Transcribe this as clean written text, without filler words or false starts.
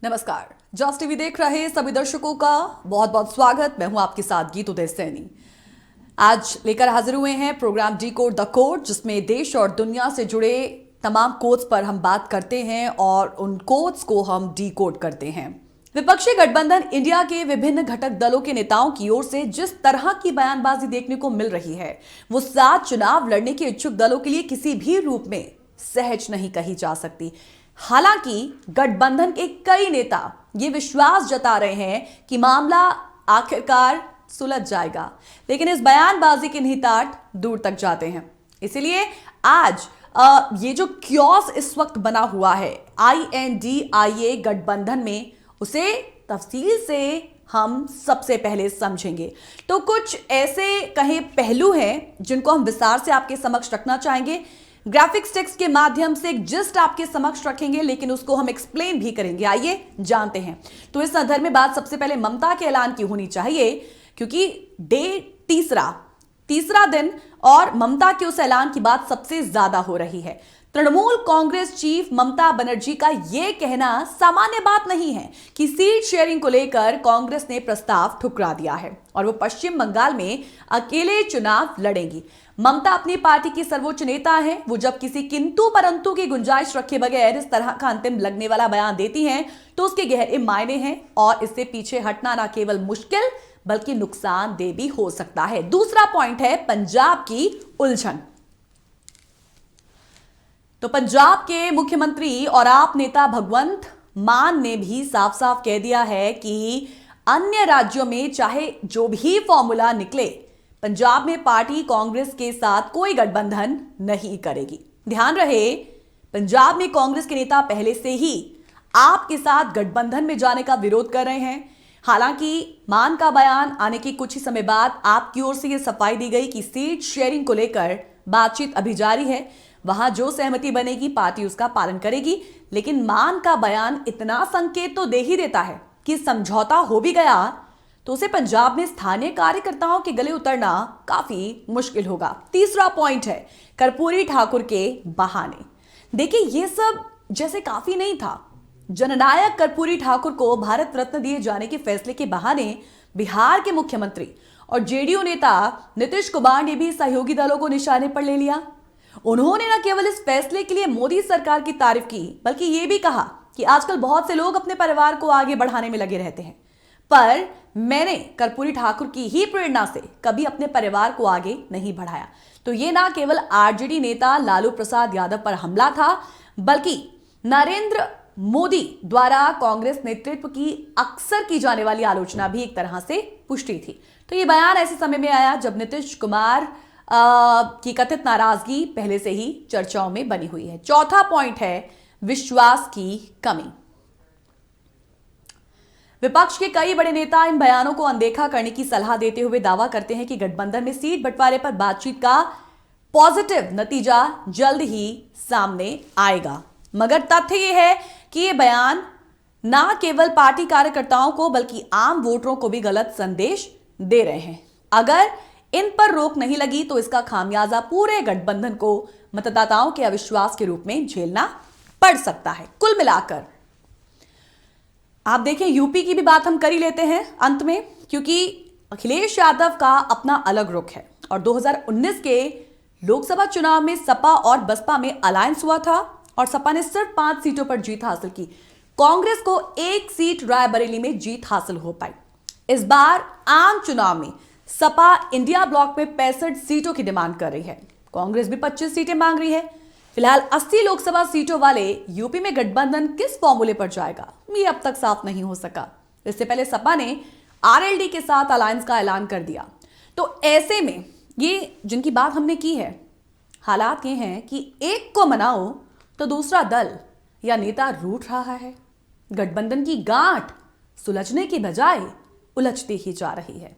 नमस्कार। Jos TV देख रहे सभी दर्शकों का बहुत बहुत स्वागत। मैं हूं आपके साथ गीत उदय सैनी। आज लेकर हाजिर हुए हैं programme decode the code, जिसमें देश और दुनिया से जुड़े तमाम कोड्स पर हम बात करते हैं और उन कोड्स को हम डी कोड करते हैं। विपक्षी गठबंधन इंडिया के विभिन्न घटक दलों के नेताओं की ओर से जिस तरह की बयानबाजी देखने को मिल रही है, वो साथ चुनाव लड़ने के इच्छुक दलों के लिए किसी भी रूप में सहज नहीं कही जा सकती। हालांकि गठबंधन के कई नेता ये विश्वास जता रहे हैं कि मामला आखिरकार सुलझ जाएगा, लेकिन इस बयानबाजी के निहितार्थ दूर तक जाते हैं। इसलिए आज ये जो क्योस इस वक्त बना हुआ है INDIA गठबंधन में, उसे तफसील से हम सबसे पहले समझेंगे। तो कुछ ऐसे कहे पहलू हैं जिनको हम विस्तार से आपके समक्ष रखना चाहेंगे। ग्राफिक्स टेक्स्ट के माध्यम से एक जिस्ट आपके समक्ष रखेंगे, लेकिन उसको हम एक्सप्लेन भी करेंगे। आइए जानते हैं। तो इस संदर्भ में बात सबसे पहले ममता के ऐलान की होनी चाहिए, क्योंकि डे तीसरा दिन और ममता के उस ऐलान की बात सबसे ज्यादा हो रही है। तृणमूल कांग्रेस चीफ ममता बनर्जी का यह कहना सामान्य बात नहीं है कि सीट शेयरिंग को लेकर कांग्रेस ने प्रस्ताव ठुकरा दिया है और वो पश्चिम बंगाल में अकेले चुनाव लड़ेंगी। ममता अपनी पार्टी की सर्वोच्च नेता है। वो जब किसी किंतु परंतु की गुंजाइश रखे बगैर इस तरह का अंतिम लगने वाला बयान देती हैं, तो उसके गहरे मायने हैं और इससे पीछे हटना ना केवल मुश्किल बल्कि नुकसानदेह भी हो सकता है। दूसरा पॉइंट है पंजाब की उलझन। तो पंजाब के मुख्यमंत्री और आप नेता भगवंत मान ने भी साफ साफ कह दिया है कि अन्य राज्यों में चाहे जो भी फॉर्मूला निकले, पंजाब में पार्टी कांग्रेस के साथ कोई गठबंधन नहीं करेगी। ध्यान रहे, पंजाब में कांग्रेस के नेता पहले से ही आप के साथ गठबंधन में जाने का विरोध कर रहे हैं। हालांकि मान का बयान आने के कुछ ही समय बाद आपकी ओर से यह सफाई दी गई कि सीट शेयरिंग को लेकर बातचीत अभी जारी है। वहां जो सहमति बनेगी पार्टी उसका पालन करेगी, लेकिन मान का बयान इतना संकेत तो दे ही देता है कि समझौता हो भी गया तो उसे पंजाब में स्थानीय कार्यकर्ताओं के गले उतरना काफी मुश्किल होगा। तीसरा पॉइंट है कर्पूरी ठाकुर के बहाने। देखिए, ये सब जैसे काफी नहीं था। जननायक कर्पूरी ठाकुर को भारत रत्न दिए जाने के फैसले के बहाने बिहार के मुख्यमंत्री और जेडीयू नेता नीतीश कुमार ने भी सहयोगी दलों को निशाने पर ले लिया। उन्होंने न केवल इस फैसले के लिए मोदी सरकार की तारीफ की, बल्कि यह भी कहा कि आजकल बहुत से लोग अपने परिवार को आगे बढ़ाने में लगे रहते हैं, पर मैंने कर्पूरी ठाकुर की ही प्रेरणा से कभी अपने परिवार को आगे नहीं बढ़ाया। तो यह ना केवल आरजेडी नेता लालू प्रसाद यादव पर हमला था, बल्कि नरेंद्र मोदी द्वारा कांग्रेस नेतृत्व की अक्सर की जाने वाली आलोचना भी एक तरह से पुष्टि थी। तो यह बयान ऐसे समय में आया जब नीतीश कुमार की कथित नाराजगी पहले से ही चर्चाओं में बनी हुई है। चौथा पॉइंट है विश्वास की कमी। विपक्ष के कई बड़े नेता इन बयानों को अनदेखा करने की सलाह देते हुए दावा करते हैं कि गठबंधन में सीट बंटवारे पर बातचीत का पॉजिटिव नतीजा जल्द ही सामने आएगा। मगर तथ्य यह है कि ये बयान ना केवल पार्टी कार्यकर्ताओं को बल्कि आम वोटरों को भी गलत संदेश दे रहे हैं। अगर इन पर रोक नहीं लगी तो इसका खामियाजा पूरे गठबंधन को मतदाताओं के अविश्वास के रूप में झेलना पड़ सकता है। कुल मिलाकर आप देखें, यूपी की भी बात हम कर ही लेते हैं अंत में, क्योंकि अखिलेश यादव का अपना अलग रुख है और 2019 के लोकसभा चुनाव में सपा और बसपा में अलायंस हुआ था और सपा ने सिर्फ 5 सीटों पर जीत हासिल की। कांग्रेस को 1 सीट रायबरेली में जीत हासिल हो पाई। इस बार आम चुनाव में सपा इंडिया ब्लॉक में 65 सीटों की डिमांड कर रही है। कांग्रेस भी 25 सीटें मांग रही है। फिलहाल 80 लोकसभा सीटों वाले यूपी में गठबंधन किस फॉर्मूले पर जाएगा, ये अब तक साफ नहीं हो सका। इससे पहले सपा ने आरएलडी के साथ अलायंस का ऐलान कर दिया। तो ऐसे में ये जिनकी बात हमने की है, हालात ये हैं कि एक को मनाओ तो दूसरा दल या नेता रूठ रहा है। गठबंधन की गांठ सुलझने की बजाय उलझती ही जा रही है।